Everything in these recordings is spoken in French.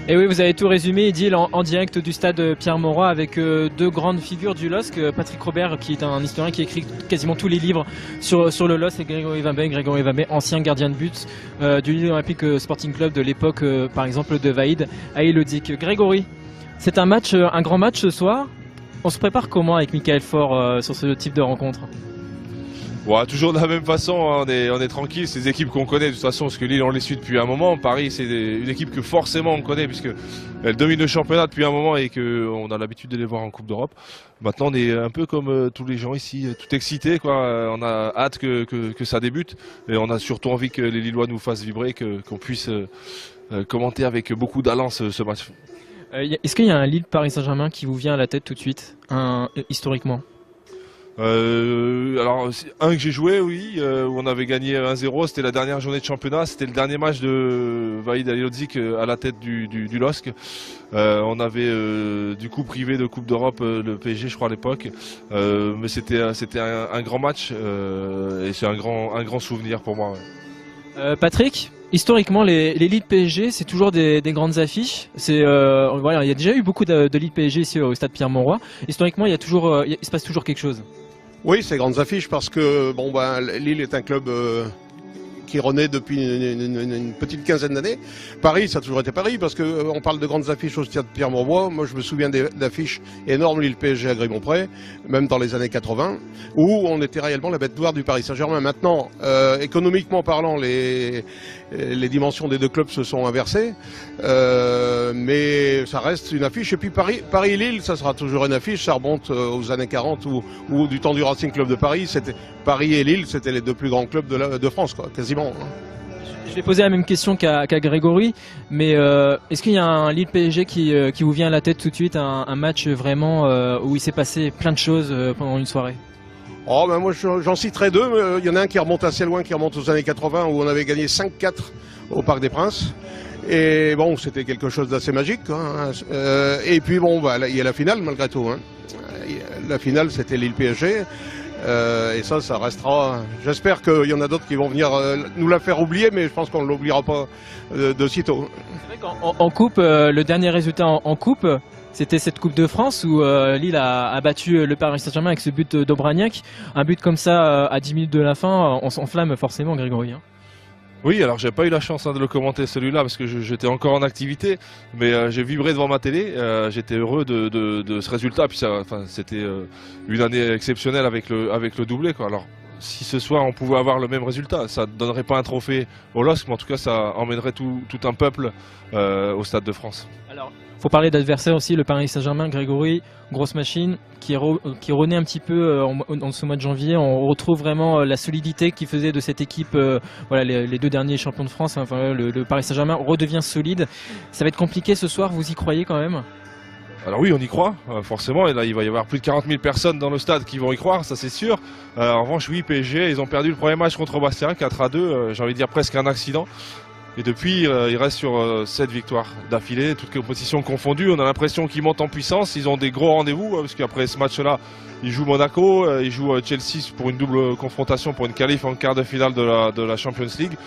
Et oui, vous avez tout résumé, Idil, en direct du stade Pierre-Mauroy avec deux grandes figures du LOSC. Patrick Robert, qui est un historien qui écrit quasiment tous les livres sur le LOSC, et Grégory Vambé, ancien gardien de but du Lille Olympique Sporting Club de l'époque, par exemple, de Vaïd à Elodic. Grégory, c'est un grand match ce soir. On se prépare comment avec Michael Faure sur ce type de rencontre? Ouais, toujours de la même façon, hein, on est tranquille, c'est des équipes qu'on connaît de toute façon, parce que Lille on les suit depuis un moment. Paris c'est une équipe que forcément on connaît, puisque elle domine le championnat depuis un moment et qu'on a l'habitude de les voir en Coupe d'Europe. Maintenant on est un peu comme tous les gens ici, tout excités, quoi. On a hâte que ça débute, et on a surtout envie que les Lillois nous fassent vibrer, qu'on puisse commenter avec beaucoup d'allant ce match. Est-ce qu'il y a un Lille-Paris Saint-Germain qui vous vient à la tête tout de suite, historiquement? Alors un que j'ai joué, oui, où on avait gagné 1-0, c'était la dernière journée de championnat, c'était le dernier match de Vaïd Halilhodžić à la tête du LOSC. On avait du coup privé de Coupe d'Europe le PSG, je crois, à l'époque, mais c'était un grand match et c'est un grand souvenir pour moi. Ouais. Patrick, historiquement, les Lille PSG, c'est toujours des grandes affiches. Voilà, il y a déjà eu beaucoup de Lille PSG ici au stade Pierre-Mauroy. Historiquement, il se passe toujours quelque chose. Oui, c'est grandes affiches parce que Lille est un club qui renaît depuis une petite quinzaine d'années. Paris, ça a toujours été Paris, parce qu'on parle de grandes affiches au stade Pierre-Mauroy. Moi, je me souviens d'affiches énormes Lille PSG à Gré-Montpré, même dans les années 80, où on était réellement la bête noire du Paris Saint-Germain. Maintenant, économiquement parlant, les dimensions des deux clubs se sont inversées, mais ça reste une affiche. Et puis Paris-Lille, ça sera toujours une affiche. Ça remonte aux années 40 ou du temps du Racing Club de Paris. Paris et Lille, c'était les deux plus grands clubs de France, quoi, quasiment. Je vais poser la même question qu'à Grégory, mais est-ce qu'il y a un Lille PSG qui vous vient à la tête tout de suite, un match vraiment où il s'est passé plein de choses pendant une soirée? Oh ben moi j'en citerai deux, mais il y en a un qui remonte assez loin, qui remonte aux années 80, où on avait gagné 5-4 au Parc des Princes. Et bon, c'était quelque chose d'assez magique, quoi, hein. Et puis bon, il y a la finale malgré tout, hein. La finale, c'était Lille PSG. Et ça restera. J'espère qu'il y en a d'autres qui vont venir nous la faire oublier, mais je pense qu'on ne l'oubliera pas de sitôt. C'est vrai qu'en coupe, le dernier résultat en coupe, c'était cette Coupe de France où Lille a battu le Paris Saint-Germain avec ce but d'Obraniak. Un but comme ça, à 10 minutes de la fin, on s'enflamme forcément, Grégory. Hein. Oui, alors j'ai pas eu la chance de le commenter celui-là parce que j'étais encore en activité, mais j'ai vibré devant ma télé, j'étais heureux de ce résultat, puis c'était une année exceptionnelle avec le doublé, quoi. Alors si ce soir on pouvait avoir le même résultat, ça ne donnerait pas un trophée au LOSC, mais en tout cas ça emmènerait tout un peuple au Stade de France. Alors, faut parler d'adversaire aussi, le Paris Saint-Germain, Grégory, grosse machine, qui renaît un petit peu en ce mois de janvier. On retrouve vraiment la solidité qui faisait de cette équipe, voilà, les deux derniers champions de France, enfin, le Paris Saint-Germain redevient solide. Ça va être compliqué ce soir, vous y croyez quand même? Alors oui, on y croit, forcément, et là il va y avoir plus de 40 000 personnes dans le stade qui vont y croire, ça c'est sûr. En revanche, oui, PSG, ils ont perdu le premier match contre Bastia, 4-2, j'ai envie de dire presque un accident. Et depuis, ils restent sur 7 victoires d'affilée, toutes compétitions confondues. On a l'impression qu'ils montent en puissance, ils ont des gros rendez-vous, parce qu'après ce match-là, ils jouent Monaco, ils jouent Chelsea pour une double confrontation, pour une qualif en quart de finale de la Champions League.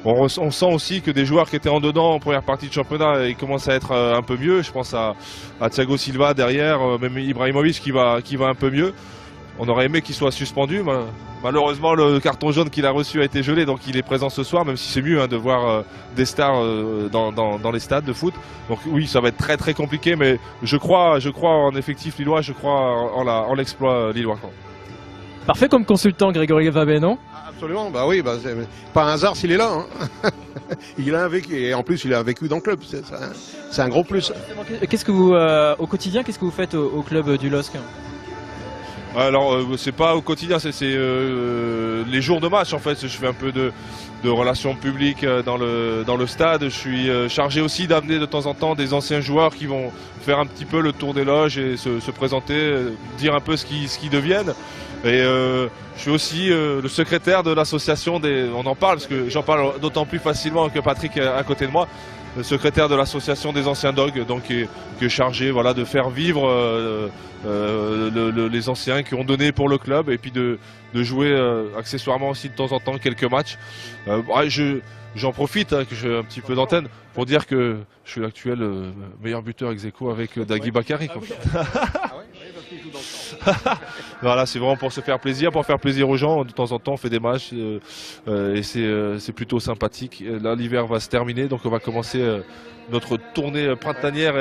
On sent aussi que des joueurs qui étaient en dedans en première partie de championnat, ils commencent à être un peu mieux. Je pense à Thiago Silva derrière, même Ibrahimovic qui va un peu mieux. On aurait aimé qu'il soit suspendu. Malheureusement, le carton jaune qu'il a reçu a été gelé, donc il est présent ce soir, même si c'est mieux de voir des stars dans les stades de foot. Donc oui, ça va être très très compliqué, mais je crois en effectif lillois, je crois en l'exploit lillois. Parfait comme consultant, Grégory Vambé, non? Absolument, bah oui, c'est pas un hasard s'il est là. Hein. Il a un vécu, et en plus il a un vécu dans le club, c'est un gros plus. Qu'est-ce que vous, au quotidien, qu'est-ce que vous faites au club du LOSC? Alors c'est pas au quotidien, c'est les jours de match en fait. Je fais un peu de relations publiques dans le stade. Je suis chargé aussi d'amener de temps en temps des anciens joueurs qui vont faire un petit peu le tour des loges et se présenter, dire un peu ce qu'ils deviennent. Et je suis aussi le secrétaire de l'association on en parle parce que j'en parle d'autant plus facilement que Patrick à côté de moi, secrétaire de l'association des anciens dogs, donc qui est chargé voilà, de faire vivre les anciens qui ont donné pour le club et puis de jouer accessoirement aussi de temps en temps quelques matchs. J'en profite, que j'ai un petit peu d'antenne, pour dire que je suis l'actuel meilleur buteur ex aequo avec Dagui Bakary. Voilà, c'est vraiment pour se faire plaisir, pour faire plaisir aux gens. De temps en temps, on fait des matchs et c'est plutôt sympathique. Là, l'hiver va se terminer, donc on va commencer notre tournée printanière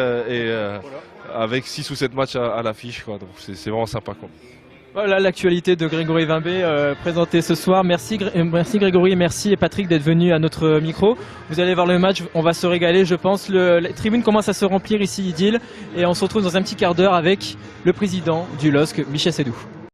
avec 6 ou 7 matchs à l'affiche. Donc c'est vraiment sympa, quoi. Voilà l'actualité de Grégory Vimbé présentée ce soir. Merci Grégory et merci Patrick d'être venus à notre micro. Vous allez voir le match, on va se régaler je pense. Les tribunes commencent à se remplir ici, Idil, et on se retrouve dans un petit quart d'heure avec le président du LOSC, Michel Sédou.